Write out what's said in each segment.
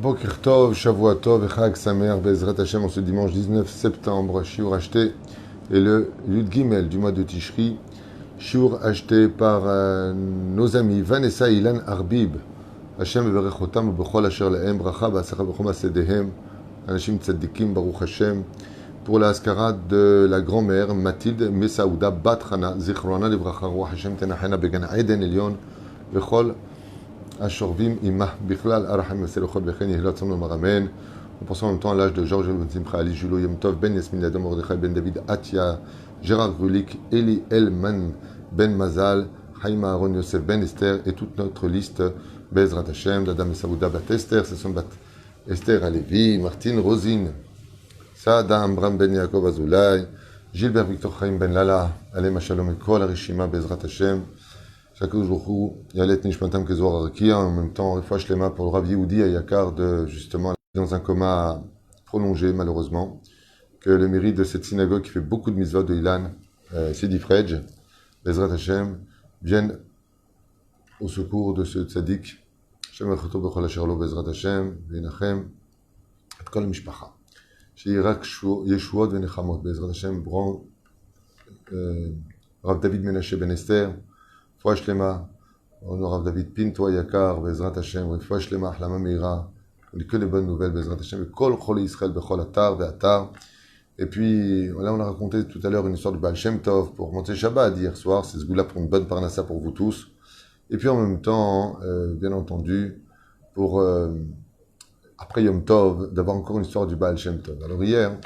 Boker Tov, Shavua Tov, et Chag Samer, Bezrat Hashem, en ce dimanche 19 septembre, Shiur acheté est le Yud Gimel du mois de Tishri, Shiur acheté par nos amis Vanessa et Ilan Arbib, Hashem Berechotam, Bechol Asher Lahem, Bracha, Ba'asacha Bechoma Sedehem, Anashim Tzadikim, Baruch Hashem, pour la Haskara de la grand-mère Mathilde Mesaouda Batrana, Zichrona Livracha, Roi Hashem Tenachena Began Eden Elion, Bechol Ashorvim Imah Bichlal Araham Selochot Bechen Yehilat Son Maramen. On pense en même temps à l'âge de Georges Ben Simcha Ali Julo Yom Tov Ben Yasmin Adam Mordechai Ben David Atia Gérard Grulik Eli Elman Ben Mazal Haïma Aaron Yosef Ben Esther et toute notre liste Bezrat Hashem Dada Saouda Bat Esther Sesson Bat Esther Alevi Martine Rosine Saada Amram Ben Yaakov Azoulay Gilbert Victor Chaim Ben Lala Alem Shalom et Kol Arishima Bezrat Hashem Chaque jour, Yalet Nishmatam Kezor Arakia, en même temps, Refoua Shlema pour le Rav Yehoudi Ayakar de justement dans un coma prolongé, malheureusement, que le mérite de cette synagogue qui fait beaucoup de mitzvot de Ilan, Sidi Frej, Bezrat Hashem, viennent au secours de ce tzaddik, Shem Rechoto Bechol Asher Lo Bezrat Hashem, V'Yinachem, et Kol Mishpacha, Sheyirak Yeshuot V'Nechamot, Bezrat Hashem, Bran, Rav David Menashe Ben Esther, Refoua Shlema, Rav David Pinto Yakar, Bezrat Hashem, Refoua Shlema, Ahlama Meira, on dit que les bonnes nouvelles, Bezrat Hashem, Kol Chol Yisrael Bechol Atar Ve'atar. Et puis, là, on a raconté tout à l'heure une histoire du Baal Shem Tov pour monter Shabbat hier soir, c'est ce goût-là pour une bonne parnassa pour vous tous. Et puis en même temps, bien entendu, pour, après Yom Tov, d'avoir encore une histoire du Baal Shem Tov. Alors hier,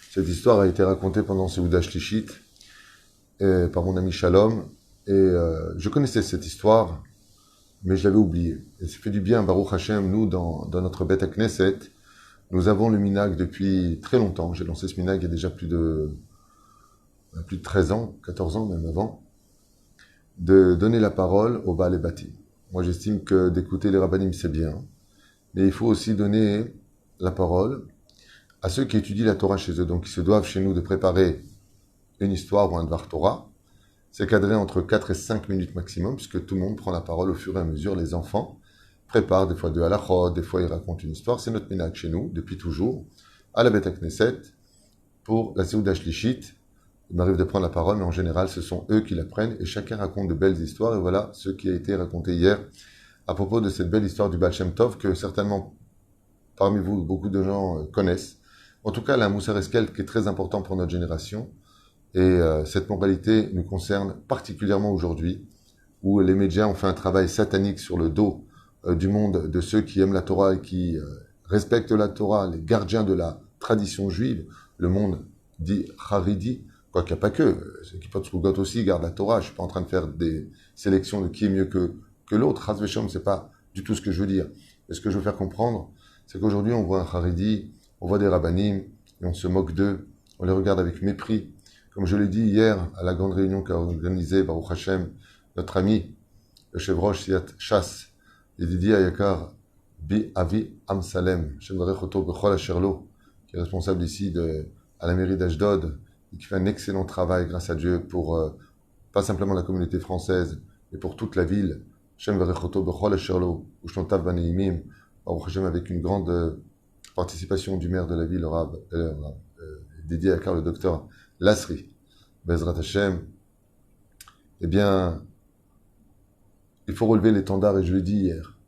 cette histoire a été racontée pendant Seuda Shlishit par mon ami Shalom. Et je connaissais cette histoire, mais je l'avais oubliée. Et ça fait du bien, Baruch Hashem, nous, dans notre Beth Knesset, nous avons le minag depuis très longtemps. J'ai lancé ce minag il y a déjà plus de 13 ans, 14 ans même avant, de donner la parole au Baal et Bati. Moi, j'estime que d'écouter les rabbanim, c'est bien, mais il faut aussi donner la parole à ceux qui étudient la Torah chez eux. Donc, ils se doivent chez nous de préparer une histoire ou un Dvar Torah. C'est cadré entre 4 et 5 minutes maximum, puisque tout le monde prend la parole au fur et à mesure. Les enfants préparent des fois de halachot, des fois ils racontent une histoire. C'est notre minhag chez nous, depuis toujours, à la Beth Knesset, pour la Seuda Shlishit. Il m'arrive de prendre la parole, mais en général, ce sont eux qui la prennent, et chacun raconte de belles histoires. Et voilà ce qui a été raconté hier à propos de cette belle histoire du Baal Shem Tov, que certainement, parmi vous, beaucoup de gens connaissent. En tout cas, la Moussar Eskel, qui est très important pour notre génération. Et cette moralité nous concerne particulièrement aujourd'hui, où les médias ont fait un travail satanique sur le dos du monde, de ceux qui aiment la Torah et qui respectent la Torah, les gardiens de la tradition juive, le monde dit Haridi, quoi qu'il n'y a pas que, ceux qui portent Srugot aussi gardent la Torah. Je ne suis pas en train de faire des sélections de qui est mieux que l'autre. Chas v'shalom, c'est pas du tout ce que je veux dire. Mais ce que je veux faire comprendre, c'est qu'aujourd'hui on voit un Haridi, on voit des rabbanim, et on se moque d'eux, on les regarde avec mépris. Comme je l'ai dit hier à la grande réunion qu'a organisée Baruch Hashem, notre ami, le chef-roche Siat Chas, Yedidi Ayakar Bi Avi Amsalem, Shem Rechoto Bechol Asherlo, qui est responsable ici à la mairie d'Ashdod, et qui fait un excellent travail, grâce à Dieu, pour pas simplement la communauté française, mais pour toute la ville. Shem Rechoto Bechol Asherlo, Ushnotav Baneimim, Baruch Hashem, avec une grande participation du maire de la ville, le Rav, dédié à le docteur Lasri, Bezrat Hashem. Eh bien, il faut relever l'étendard, et je l'ai dit hier.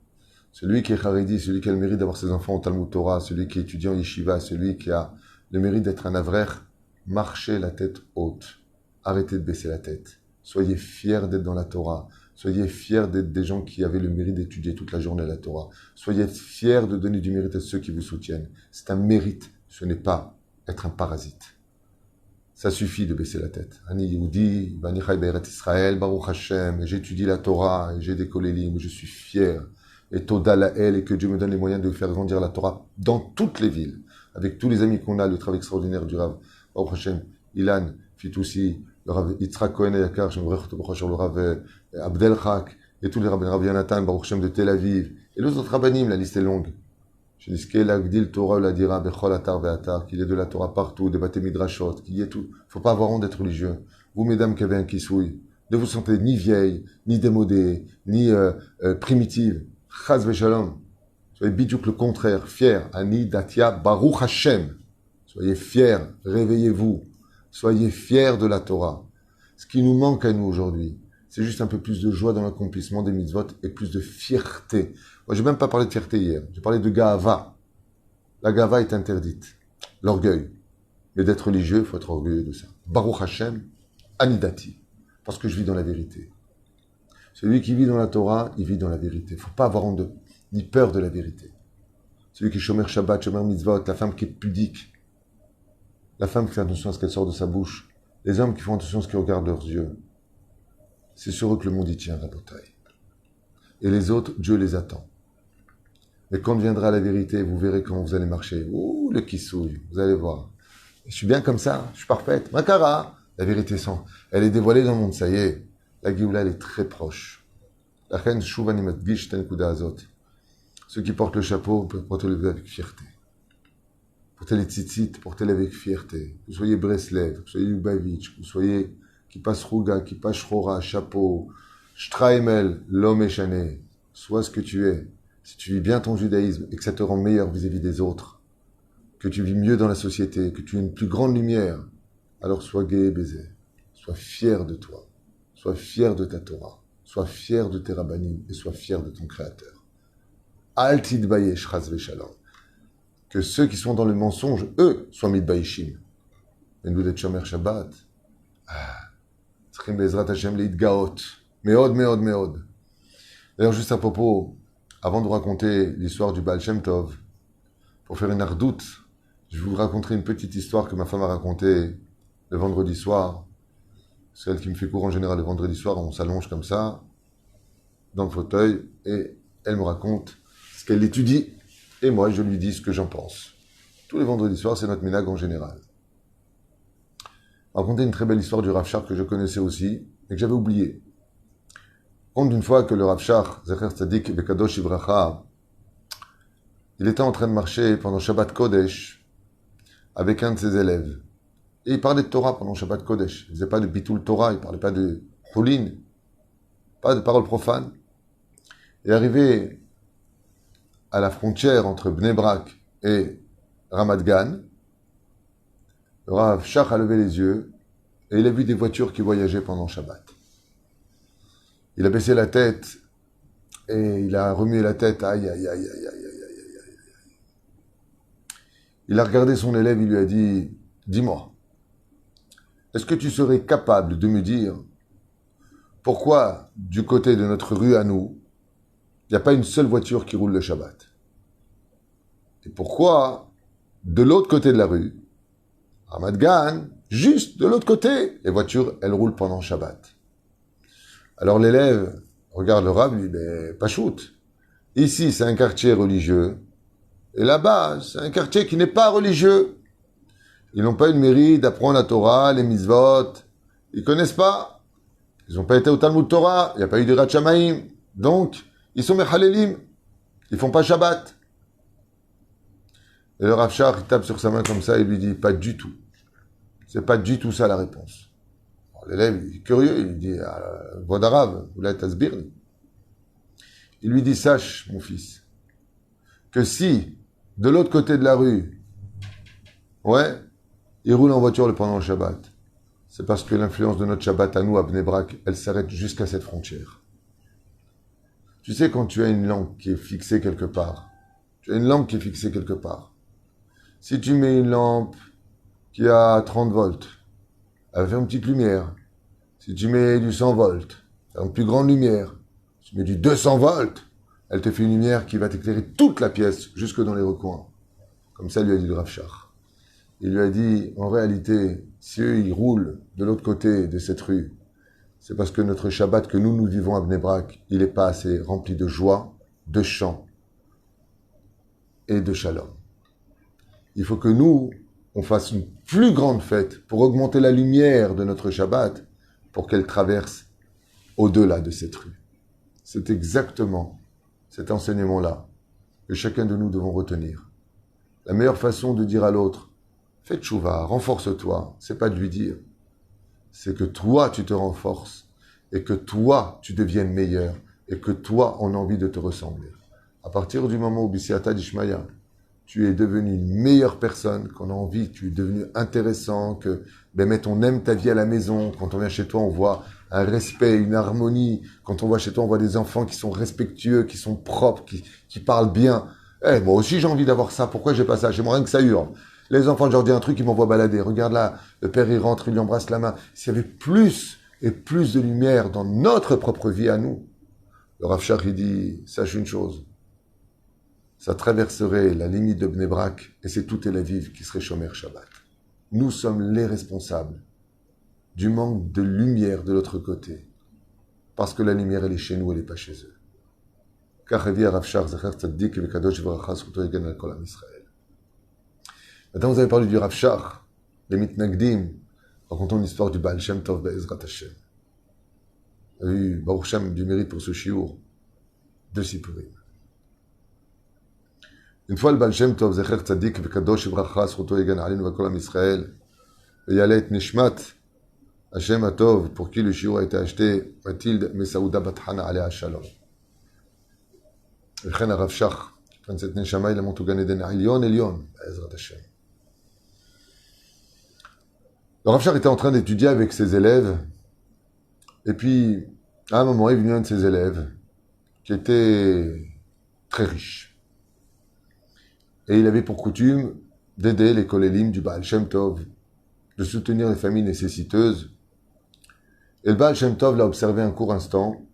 Celui qui est Haredi, celui qui a le mérite d'avoir ses enfants au Talmud Torah, celui qui est étudiant en Yeshiva, celui qui a le mérite d'être un avrer, marchez la tête haute. Arrêtez de baisser la tête. Soyez fiers d'être dans la Torah. Soyez fiers d'être des gens qui avaient le mérite d'étudier toute la journée la Torah. Soyez fiers de donner du mérite à ceux qui vous soutiennent. C'est un mérite, ce n'est pas être un parasite. Ça suffit de baisser la tête. Ani Yehudi, Bani Chai Beirat Israël, Baruch Hashem, et j'étudie la Torah, et j'ai des kolélim, je suis fier. Et Toda Lael, et que Dieu me donne les moyens de faire grandir la Torah dans toutes les villes, avec tous les amis qu'on a, le travail extraordinaire du Rav, Baruch Hashem, Ilan, Fitoussi, le Rav Yitzhak Cohen Ayakar, le Rav Abdel Chak, et tous les rabbins, Rav Yonatan, Baruch Hashem de Tel Aviv, et les autres rabbanim, la liste est longue. Qu'il est de la Torah partout, des bâtés midrashot, qu'il y ait tout. Faut pas avoir honte d'être religieux. Vous, mesdames qui avez un kisouille, ne vous sentez ni vieille, ni démodée, ni primitive. Chaz v'shalom. Soyez bidjouk le contraire, fier. Ani datia baruch Hashem. Soyez fiers, réveillez-vous. Soyez fiers de la Torah. Ce qui nous manque à nous aujourd'hui, c'est juste un peu plus de joie dans l'accomplissement des mitzvot et plus de fierté. Moi, j'ai même pas parlé de fierté hier. J'ai parlé de ga'ava. La ga'ava est interdite. L'orgueil. Mais d'être religieux, il faut être orgueilleux de ça. Baruch Hashem, anidati. Parce que je vis dans la vérité. Celui qui vit dans la Torah, il vit dans la vérité. Il ne faut pas avoir honte ni peur de la vérité. Celui qui est shomer Shabbat, shomer mitzvot, la femme qui est pudique, la femme qui fait attention à ce qu'elle sort de sa bouche, les hommes qui font attention à ce qu'ils regardent leurs yeux, c'est sur eux que le monde y tient, la bataille. Et les autres, Dieu les attend. Mais quand viendra la vérité, vous verrez comment vous allez marcher. Ouh, le kissouille, vous allez voir. Je suis bien comme ça, je suis parfaite. Makara, la vérité elle est dévoilée dans le monde, ça y est. La Géoula, elle est très proche. La reine Shuvani Madgish Tenkuda Azot. Ceux qui portent le chapeau peuvent porter le avec fierté. Portez les tzitzit, portez-les avec fierté. Que vous soyez Breslev, que vous soyez Lubavitch, que vous soyez Kippas Ruga, Kippas Shrora, chapeau, Shtraimel, l'homme échané. Sois ce que tu es. Si tu vis bien ton judaïsme et que ça te rend meilleur vis-à-vis des autres, que tu vis mieux dans la société, que tu as une plus grande lumière, alors sois gai et baisé. Sois fier de toi. Sois fier de ta Torah. Sois fier de tes rabbanim et sois fier de ton Créateur. Al tidbayesh chas v'shalom. Que ceux qui sont dans le mensonge, eux, soient mitbayeshim. Mais nous d'être shomer Shabbat. Tzrichim bezrat Hashem leitgaot. Meod, meod, meod. D'ailleurs, juste à propos, avant de vous raconter l'histoire du Baal Shem Tov, pour faire une ardoute, je vous raconterai une petite histoire que ma femme a racontée le vendredi soir. C'est elle qui me fait cours en général le vendredi soir, on s'allonge comme ça, dans le fauteuil, et elle me raconte ce qu'elle étudie, et moi je lui dis ce que j'en pense. Tous les vendredis soirs, c'est notre minag en général. Raconter une très belle histoire du Rav Shach que je connaissais aussi, et que j'avais oublié. Compte d'une fois que le Rav Shach, Zecher Tzadik Bekadosh Ibracha, il était en train de marcher pendant Shabbat Kodesh avec un de ses élèves. Et il parlait de Torah pendant Shabbat Kodesh. Il ne faisait pas de Bitul Torah, il ne parlait pas de Choulin, pas de paroles profanes. Et arrivé à la frontière entre Bnei Brak et Ramat Gan, le Rav Shach a levé les yeux et il a vu des voitures qui voyageaient pendant Shabbat. Il a baissé la tête et il a remué la tête. Aïe, aïe, aïe, aïe, aïe, aïe, aïe, aïe. Il a regardé son élève, il lui a dit, dis-moi, est-ce que tu serais capable de me dire pourquoi, du côté de notre rue à nous, il n'y a pas une seule voiture qui roule le Shabbat? Et pourquoi, de l'autre côté de la rue, Ramat Gan, juste de l'autre côté, les voitures, elles roulent pendant Shabbat? Alors l'élève regarde le Rav, lui dit, mais pas shoot. Ici, c'est un quartier religieux, et là-bas, c'est un quartier qui n'est pas religieux. Ils n'ont pas eu le mérite d'apprendre la Torah, les mitzvot. Ils connaissent pas. Ils n'ont pas été au Talmud Torah. Il n'y a pas eu de Ratchamaïm. Donc, ils sont mechalelim. Ils font pas Shabbat. Et le Rav Shach, il tape sur sa main comme ça et lui dit, pas du tout. C'est pas du tout ça la réponse. L'élève, il est curieux. Il lui dit, voix d'arabe, vous l'êtes asbirni. Il lui dit, sache, mon fils, que si, de l'autre côté de la rue, ouais, ils roulent en voiture pendant le Shabbat, c'est parce que l'influence de notre Shabbat à nous, à Bnei Brak, elle s'arrête jusqu'à cette frontière. Tu sais, quand tu as une lampe qui est fixée quelque part, si tu mets une lampe qui a 30 volts, elle fait une petite lumière. Si tu mets du 100 volts, elle fait une plus grande lumière. Si tu mets du 200 volts, elle te fait une lumière qui va t'éclairer toute la pièce, jusque dans les recoins. Comme ça, lui a dit le Rav Shach. Il lui a dit, en réalité, si eux, ils roulent de l'autre côté de cette rue, c'est parce que notre Shabbat que nous vivons à Bnei Brak, il n'est pas assez rempli de joie, de chant et de shalom. Il faut que nous, on fasse une plus grande fête pour augmenter la lumière de notre Shabbat, pour qu'elle traverse au-delà de cette rue. C'est exactement cet enseignement-là que chacun de nous devons retenir. La meilleure façon de dire à l'autre, fais tchouva, renforce-toi, c'est pas de lui dire, c'est que toi tu te renforces et que toi tu deviennes meilleur et que toi on a envie de te ressembler. À partir du moment où Bissiata Dishmaya, tu es devenu une meilleure personne, qu'on a envie, tu es devenu intéressant, que on aime ta vie à la maison, quand on vient chez toi, on voit un respect, une harmonie, quand on voit chez toi, on voit des enfants qui sont respectueux, qui sont propres, qui parlent bien. Moi aussi j'ai envie d'avoir ça, pourquoi j'ai pas ça? J'aimerais rien que ça hurle. Les enfants, je leur dis un truc, ils m'envoient balader. Regarde là, le père il rentre, il lui embrasse la main. S'il y avait plus et plus de lumière dans notre propre vie à nous, le Rav Shach, il dit, sache une chose, ça traverserait la limite de Bnei Brak et c'est tout Tel Aviv qui serait Shomer Shabbat. Nous sommes les responsables du manque de lumière de l'autre côté. Parce que la lumière, elle est chez nous, elle n'est pas chez eux. Car Rav Shach, Zecher Tzaddik, Vekadosh V'Racha, Zchuto Yegen Al Kol Am Israël. Maintenant, vous avez parlé du Rav Shach, les Mitnagdim, racontons l'histoire du Baal Shem Tov Be'ezrat Hashem. Vous avez eu Baruch Shem du mérite pour ce shiur de Sipurim. Une fois le Baal Shem Tov, Zecher Tzadik, Vekadosh V'Racha, Zchuto Yegen Alinu V'Kol Am Israël, Yalet Nishmat, Hashem Atov, pour qui le shiur a été acheté, Mathilde Mesaouda Bathana Alea Shalom. V'chen Rav Shach, quand cette neshama, il a monté au Gan Eden, Elyon, Elyon, Be'ezrat Hashem. Le Rav Shach était en train d'étudier avec ses élèves, et puis, à un moment, il est venu un de ses élèves, qui était très riche. Et il avait pour coutume d'aider les kolélim du Baal Shem Tov, de soutenir les familles nécessiteuses. Et le Baal Shem Tov l'a observé un court instant,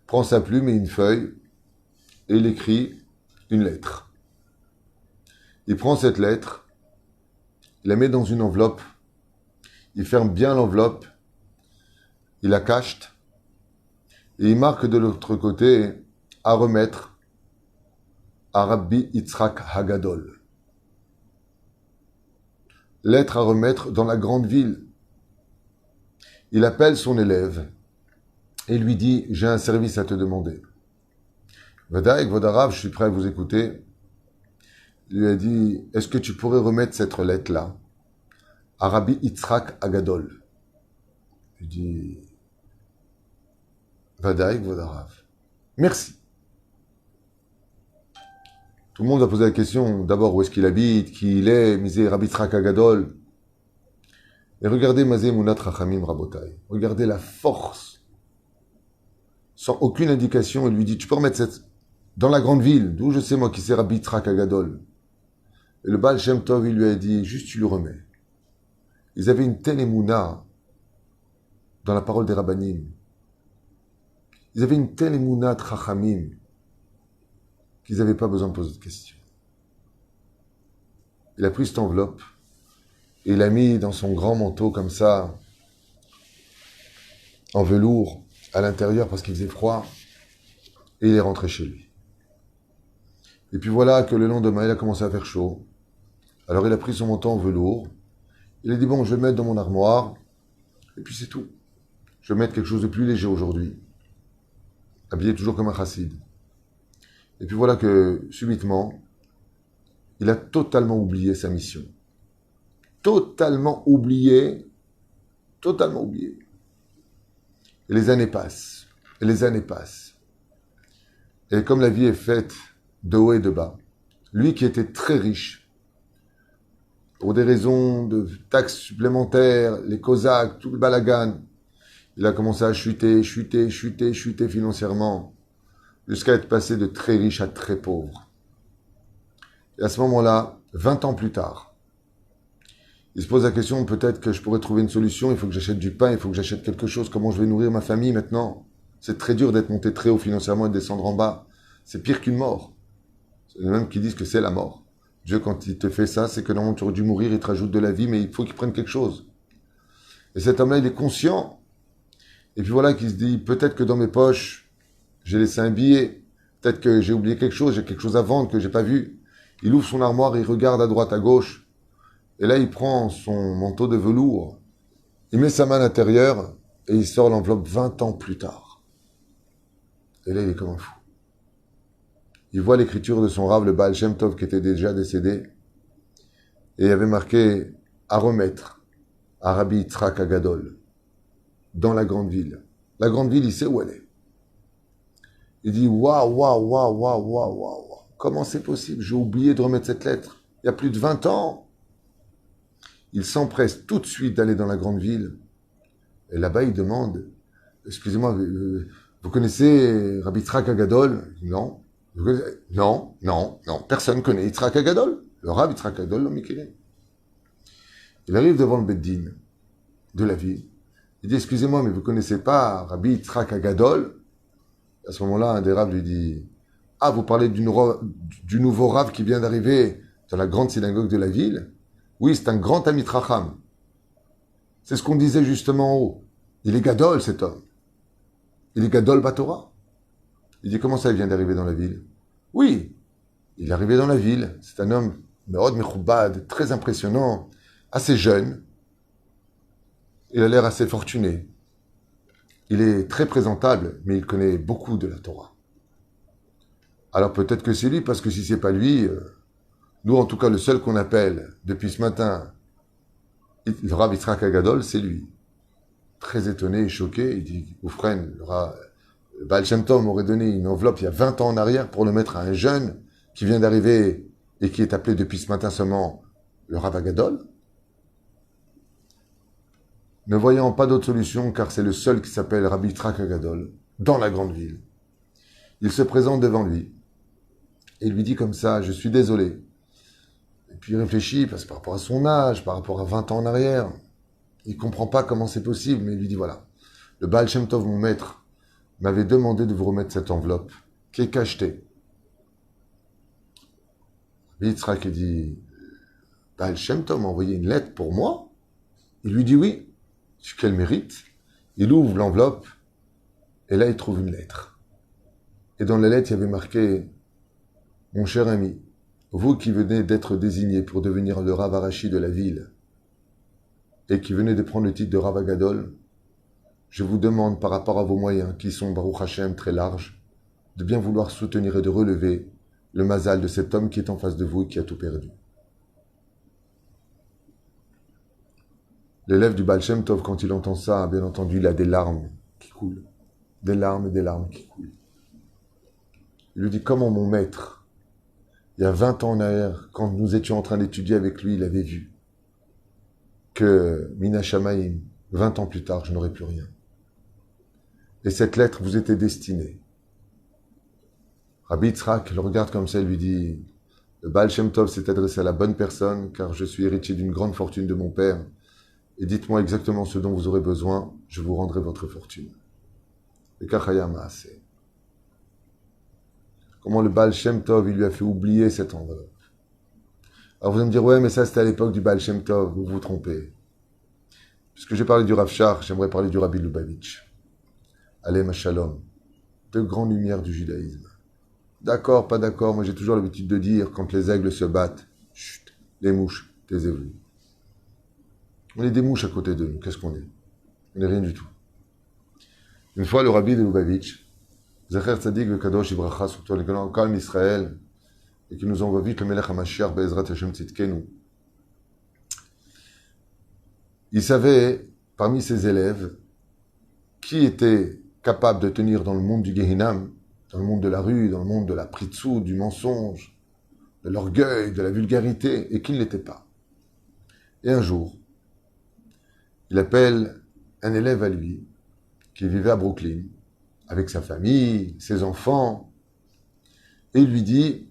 prend sa plume et une feuille, et il écrit une lettre. Il prend cette lettre, il la met dans une enveloppe, il ferme bien l'enveloppe, il la cache, et il marque de l'autre côté à remettre à Rabbi Yitzhak Hagadol. Lettre à remettre dans la grande ville. Il appelle son élève et lui dit, j'ai un service à te demander. Vadaïk, Vodarav, je suis prêt à vous écouter. Il lui a dit, est-ce que tu pourrais remettre cette lettre-là à Rabbi Yitzhak Hagadol? Il dit, Vadaïk, Vodarav. Merci. Tout le monde a posé la question, d'abord, où est-ce qu'il habite, qui il est, misé Rabbi Yitzhak Hagadol. Et regardez Mazé Mounat Rachamim Rabotai. Regardez la force. Sans aucune indication, il lui dit, tu peux remettre cette... dans la grande ville, d'où je sais moi qui c'est Rabbi Yitzhak Hagadol. Et le Baal Shem Tov, il lui a dit, juste tu le remets. Ils avaient une telle émouna dans la parole des Rabbanim. Ils avaient une telle émouna de Rachamim qu'ils n'avaient pas besoin de poser de questions. Il a pris cette enveloppe et il l'a mis dans son grand manteau comme ça, en velours, à l'intérieur parce qu'il faisait froid, et il est rentré chez lui. Et puis voilà que le lendemain, il a commencé à faire chaud. Alors il a pris son manteau en velours, il a dit, bon, je vais le mettre dans mon armoire, et puis c'est tout. Je vais mettre quelque chose de plus léger aujourd'hui, habillé toujours comme un chassid. Et puis voilà que, subitement, il a totalement oublié sa mission. Totalement oublié. Et les années passent. Et comme la vie est faite de haut et de bas, lui qui était très riche, pour des raisons de taxes supplémentaires, les Cosaques, tout le balagan, il a commencé à chuter financièrement, jusqu'à être passé de très riche à très pauvre. Et à ce moment-là, 20 ans plus tard, il se pose la question, peut-être que je pourrais trouver une solution, il faut que j'achète du pain, il faut que j'achète quelque chose, comment je vais nourrir ma famille maintenant? C'est très dur d'être monté très haut financièrement et de descendre en bas. C'est pire qu'une mort. C'est les mêmes qui disent que c'est la mort. Dieu, quand il te fait ça, c'est que normalement tu aurais dû mourir, il te rajoute de la vie, mais il faut qu'il prenne quelque chose. Et cet homme-là, il est conscient. Et puis voilà qu'il se dit, peut-être que dans mes poches, j'ai laissé un billet, peut-être que j'ai oublié quelque chose, j'ai quelque chose à vendre que j'ai pas vu. Il ouvre son armoire, il regarde à droite, à gauche, et là il prend son manteau de velours, il met sa main à l'intérieur, et il sort l'enveloppe 20 ans plus tard. Et là il est comme un fou. Il voit l'écriture de son rave, le Baal Shem Tov, qui était déjà décédé, et il avait marqué à remettre à Rabbi Yitzhak Hagadol, dans la grande ville. La grande ville, il sait où elle est. Il dit, waouh, waouh, waouh, waouh, waouh, waouh. Comment c'est possible? J'ai oublié de remettre cette lettre. Il y a plus de 20 ans. Il s'empresse tout de suite d'aller dans la grande ville. Et là-bas, il demande, excusez-moi, vous connaissez Rabbi Yitzhak Agadol? Non. Non, non, non. Personne ne connaît Yitzhak Agadol. Le Rabbi Yitzhak Agadol, l'homme Mikélé. Il arrive devant le Beddin de la ville. Il dit, excusez-moi, mais vous ne connaissez pas Rabbi Yitzhak Agadol? À ce moment-là, un des rabbins lui dit, ah, vous parlez du nouveau rave qui vient d'arriver dans la grande synagogue de la ville? Oui, c'est un grand ami Tracham. C'est ce qu'on disait justement en haut. Il est Gadol, cet homme. Il est Gadol Batora. Il dit, comment ça, il vient d'arriver dans la ville? Oui, il est arrivé dans la ville. C'est un homme, Meod Mechoubad, très impressionnant, assez jeune. Il a l'air assez fortuné. Il est très présentable, mais il connaît beaucoup de la Torah. Alors peut-être que c'est lui, parce que si c'est pas lui, nous en tout cas le seul qu'on appelle depuis ce matin, le Rav Yitzhak Agadol, c'est lui. Très étonné et choqué, il dit, Oufren, le Baal Shem Tov m'aurait donné une enveloppe il y a 20 ans en arrière pour le mettre à un jeune qui vient d'arriver et qui est appelé depuis ce matin seulement le Rav Agadol. Ne voyant pas d'autre solution, car c'est le seul qui s'appelle Rabbi Yitzhak Agadol, dans la grande ville. Il se présente devant lui et lui dit comme ça, je suis désolé. Et puis il réfléchit, parce que par rapport à son âge, par rapport à 20 ans en arrière, il ne comprend pas comment c'est possible, mais il lui dit voilà, le Baal Shem Tov, mon maître, m'avait demandé de vous remettre cette enveloppe qui est cachetée. Yitzhak dit, Baal Shem Tov m'a envoyé une lettre pour moi? Il lui dit oui. Quel mérite? Il ouvre l'enveloppe et là il trouve une lettre. Et dans la lettre il y avait marqué, mon cher ami, vous qui venez d'être désigné pour devenir le Rav Arashi de la ville et qui venez de prendre le titre de Rav Agadol, je vous demande par rapport à vos moyens, qui sont Baruch Hashem très larges, de bien vouloir soutenir et de relever le mazal de cet homme qui est en face de vous et qui a tout perdu. L'élève du Baal Shem Tov, quand il entend ça, bien entendu, il a des larmes qui coulent. Des larmes et des larmes qui coulent. Il lui dit, comment mon maître, il y a 20 ans en arrière, quand nous étions en train d'étudier avec lui, il avait vu que Mina Shamaim, 20 ans plus tard, je n'aurais plus rien. Et cette lettre vous était destinée. Rabbi Yitzhak le regarde comme ça et lui dit, le Baal Shem Tov s'est adressé à la bonne personne, car je suis héritier d'une grande fortune de mon père, et dites-moi exactement ce dont vous aurez besoin, je vous rendrai votre fortune. Et Kachaya Maase. Comment le Baal Shem Tov, il lui a fait oublier cette enveloppe. Alors vous allez me dire, ouais, mais ça c'était à l'époque du Baal Shem Tov, vous vous trompez. Puisque j'ai parlé du Rav Shach, j'aimerais parler du Rabbi Lubavitch. Alem Shalom, deux grandes lumières du judaïsme. D'accord, pas d'accord, moi j'ai toujours l'habitude de dire, quand les aigles se battent, chut, les mouches, taisez-vous. On est des mouches à côté de nous, qu'est-ce qu'on est? On n'est rien du tout. Une fois, le Rabbi de Lubavitch, Zecher Tzadik le Kadosh Ibracha, surtout le grand calme Israël, et qui nous envoie vite le Melech HaMashiach, Be'ezrat Hashem Tzidkenu. Il savait, parmi ses élèves, qui était capable de tenir dans le monde du Gehinam, dans le monde de la rue, dans le monde de la pritsou, du mensonge, de l'orgueil, de la vulgarité, et qui ne l'était pas. Et un jour, il appelle un élève à lui, qui vivait à Brooklyn, avec sa famille, ses enfants, et il lui dit,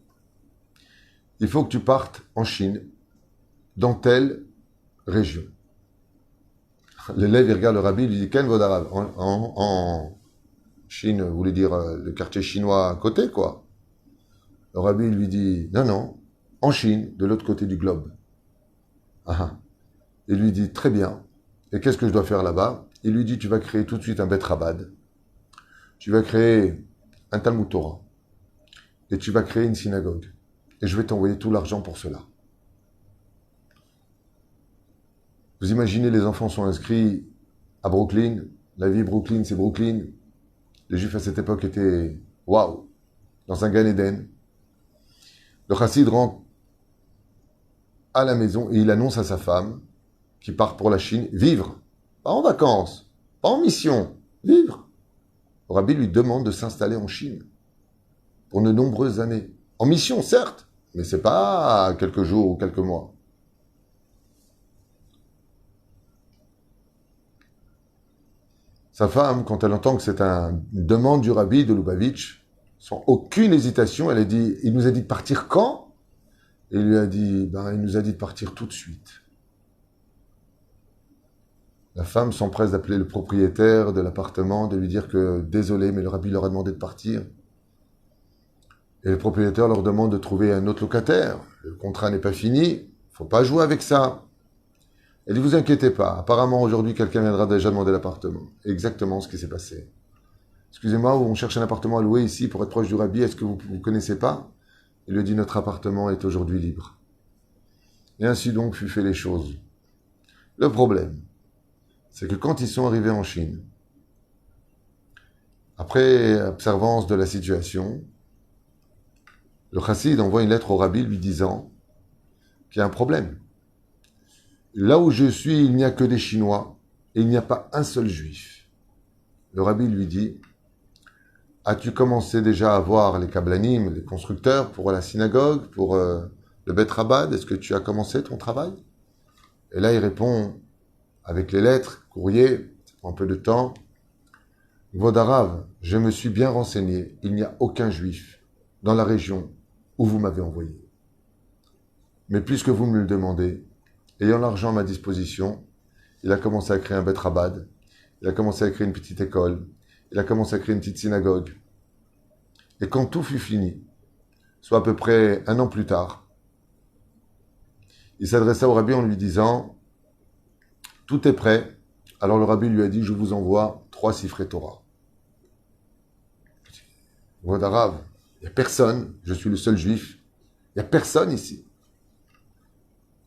il faut que tu partes en Chine, dans telle région. L'élève, il regarde le rabbi, il lui dit, Ken Vodarav, en Chine, vous voulez dire le quartier chinois à côté, quoi. Le rabbi lui dit, non, non, en Chine, de l'autre côté du globe. Ah. Il lui dit, très bien, et qu'est-ce que je dois faire là-bas? Il lui dit, tu vas créer tout de suite un Bet Rabad, tu vas créer un Talmud Torah, et tu vas créer une synagogue, et je vais t'envoyer tout l'argent pour cela. Vous imaginez, les enfants sont inscrits à Brooklyn, la vie Brooklyn, c'est Brooklyn. Les Juifs à cette époque étaient, waouh, dans un Gan Eden. Le chassid rentre à la maison et il annonce à sa femme, qui part pour la Chine, vivre, pas en vacances, pas en mission, vivre. Le rabbi lui demande de s'installer en Chine. pour de nombreuses années. En mission, certes, mais c'est pas quelques jours ou quelques mois. Sa femme, quand elle entend que c'est une demande du rabbi de Lubavitch, sans aucune hésitation, elle a dit, il nous a dit de partir quand? Et il lui a dit, il nous a dit de partir tout de suite. La femme s'empresse d'appeler le propriétaire de l'appartement, de lui dire que désolé, mais le rabbi leur a demandé de partir. Et le propriétaire leur demande de trouver un autre locataire. Le contrat n'est pas fini, il ne faut pas jouer avec ça. Elle dit, vous inquiétez pas, apparemment aujourd'hui quelqu'un viendra déjà demander l'appartement. Exactement ce qui s'est passé. Excusez-moi, on cherche un appartement à louer ici pour être proche du rabbi, est-ce que vous ne connaissez pas? Il lui dit, notre appartement est aujourd'hui libre. Et ainsi donc fut fait les choses. Le problème, c'est que quand ils sont arrivés en Chine, après observance de la situation, le chassid envoie une lettre au rabbi lui disant qu'il y a un problème. Là où je suis, il n'y a que des Chinois et il n'y a pas un seul juif. Le rabbi lui dit, as-tu commencé déjà à voir les kablanim, les constructeurs pour la synagogue, pour le Bet Rabad? Est-ce que tu as commencé ton travail? Et là, il répond avec les lettres, courrier, ça prend un peu de temps. Vodarav, je me suis bien renseigné, il n'y a aucun juif dans la région où vous m'avez envoyé. Mais puisque vous me le demandez, ayant l'argent à ma disposition, il a commencé à créer un Bet Rabad, il a commencé à créer une petite école, il a commencé à créer une petite synagogue. Et quand tout fut fini, soit à peu près 1 an plus tard, il s'adressa au rabbi en lui disant « Tout est prêt ». Alors le rabbi lui a dit « Je vous envoie 3 Sifrei Torah ». Vodarav, il n'y a personne, je suis le seul juif, il n'y a personne ici.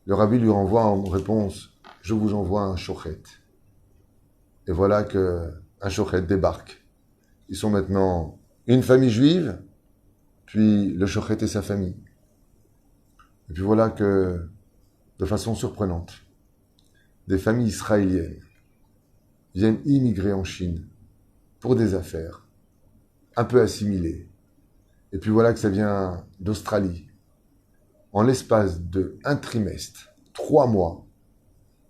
Le rabbi lui renvoie en réponse « Je vous envoie un shochet ». Et voilà qu'un shochet débarque. Ils sont maintenant une famille juive, puis le shochet et sa famille. Et puis voilà que, de façon surprenante, des familles israéliennes viennent immigrer en Chine pour des affaires, un peu assimilées. Et puis voilà que ça vient d'Australie. En l'espace de 1 trimestre, 3 mois,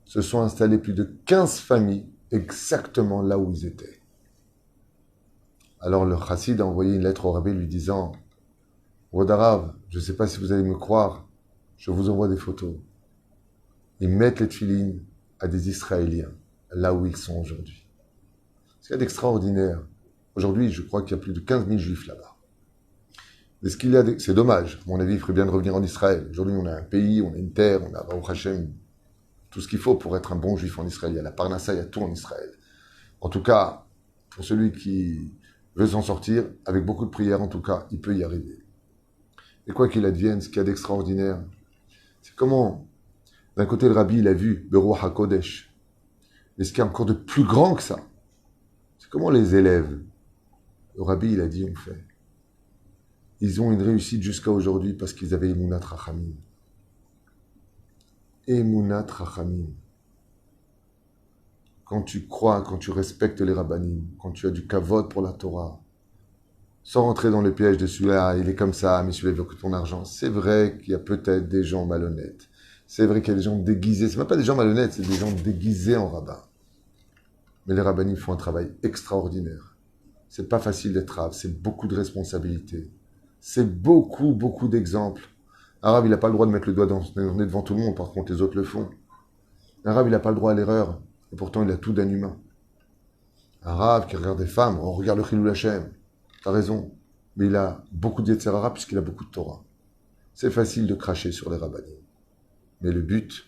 se sont installées plus de 15 familles exactement là où ils étaient. Alors le chassid a envoyé une lettre au rabbi lui disant « Vodarav, je ne sais pas si vous allez me croire, je vous envoie des photos. » Ils mettent les tefilines à des Israéliens, là où ils sont aujourd'hui. Ce qu'il y a d'extraordinaire, aujourd'hui, je crois qu'il y a plus de 15 000 juifs là-bas. Mais ce qu'il y a, c'est dommage. À mon avis, il ferait bien de revenir en Israël. Aujourd'hui, on a un pays, on a une terre, on a, Baruch Hashem, tout ce qu'il faut pour être un bon juif en Israël. Il y a la Parnassa, il y a tout en Israël. En tout cas, pour celui qui veut s'en sortir, avec beaucoup de prières, en tout cas, il peut y arriver. Et quoi qu'il advienne, ce qu'il y a d'extraordinaire, c'est comment, d'un côté, le rabbi, il a vu Beruach HaKodesh. Mais ce qui est encore de plus grand que ça, c'est comment les élèves, le rabbi, il a dit, on fait. Ils ont une réussite jusqu'à aujourd'hui parce qu'ils avaient Emunat Rachamim. Emunat Rachamim. Quand tu crois, quand tu respectes les rabbanim, quand tu as du kavod pour la Torah, sans rentrer dans le piège de celui-là, il est comme ça, mais celui-là veut que ton argent. C'est vrai qu'il y a peut-être des gens malhonnêtes. C'est vrai qu'il y a des gens déguisés. C'est même pas des gens malhonnêtes, c'est des gens déguisés en rabbin. Mais les rabbanim font un travail extraordinaire. C'est pas facile d'être rab, c'est beaucoup de responsabilités. C'est beaucoup, beaucoup d'exemples. Un rab, il n'a pas le droit de mettre le doigt dans le nez devant tout le monde, par contre les autres le font. Un rab, il n'a pas le droit à l'erreur, et pourtant il a tout d'un humain. Un rab qui regarde des femmes, on regarde le Chilul Hashem. T'as raison, mais il a beaucoup de Yetzer Hara puisqu'il a beaucoup de Torah. C'est facile de cracher sur les rabbanim. Mais le but,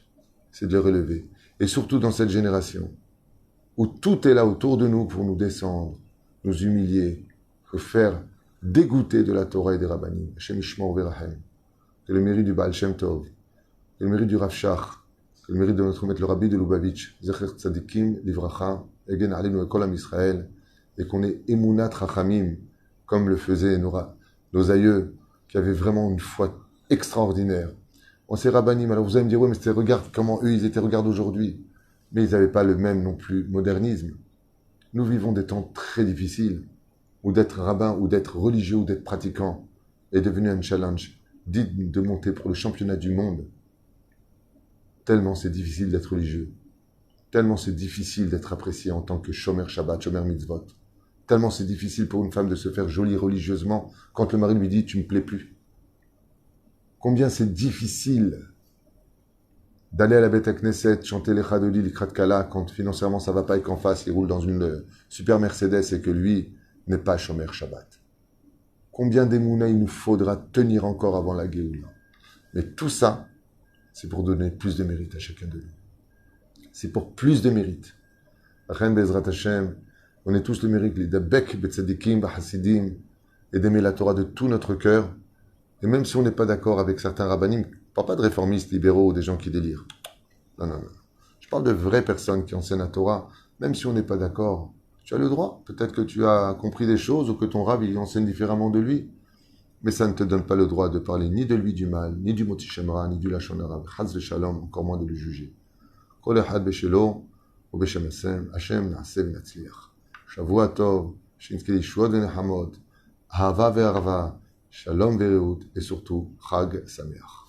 c'est de les relever. Et surtout dans cette génération, où tout est là autour de nous pour nous descendre, nous humilier, nous faire dégoûter de la Torah et des rabbanim. Hashem Yishmor Verahem. Que le mérite du Baal Shem Tov, que le mérite du Rav Shach, que le mérite de notre maître le Rabbi de Lubavitch, Zecher Tzadikim, Livracha, Egen Alinu et Kolam Israël, et qu'on ait Emunat Rachamim, comme le faisaient nos aïeux, qui avaient vraiment une foi extraordinaire. On s'est rabbanim, alors vous allez me dire, oui, mais regarde comment eux, ils étaient, regarde aujourd'hui. Mais ils n'avaient pas le même non plus modernisme. Nous vivons des temps très difficiles, où d'être rabbin, ou d'être religieux, ou d'être pratiquant, est devenu un challenge digne de monter pour le championnat du monde. Tellement c'est difficile d'être religieux. Tellement c'est difficile d'être apprécié en tant que Shomer Shabbat, Shomer Mitzvot. Tellement c'est difficile pour une femme de se faire jolie religieusement quand le mari lui dit « tu me plais plus ». Combien c'est difficile d'aller à la Beth Knesset, chanter les Chadoli, les Kratkala, quand financièrement ça va pas et qu'en face il roule dans une super Mercedes et que lui n'est pas Shomer Shabbat. Combien d'émouna il nous faudra tenir encore avant la Géoula. Mais tout ça, c'est pour donner plus de mérite à chacun de nous. C'est pour plus de mérite. Achen Bezrat Hashem, on est tous le mérite, les Dabek, Betzadikim, Bahasidim, et d'aimer la Torah de tout notre cœur. Et même si on n'est pas d'accord avec certains rabbanim, je ne parle pas de réformistes libéraux ou des gens qui délirent. Non, non, non. Je parle de vraies personnes qui enseignent la Torah, même si on n'est pas d'accord. Tu as le droit. Peut-être que tu as compris des choses ou que ton rab, il enseigne différemment de lui. Mais ça ne te donne pas le droit de parler ni de lui du mal, ni du Moti Shemra, ni du Lachon Arabe. Chaz Shalom, encore moins de le juger. Kol echad beshelo, ou beshem Hashem na'aseh v'natzliach. Shavua tov, shinzke lishuot v'nehamot, ahava ve'arava, shalom ve'reut, et surtout, Chag Sameach.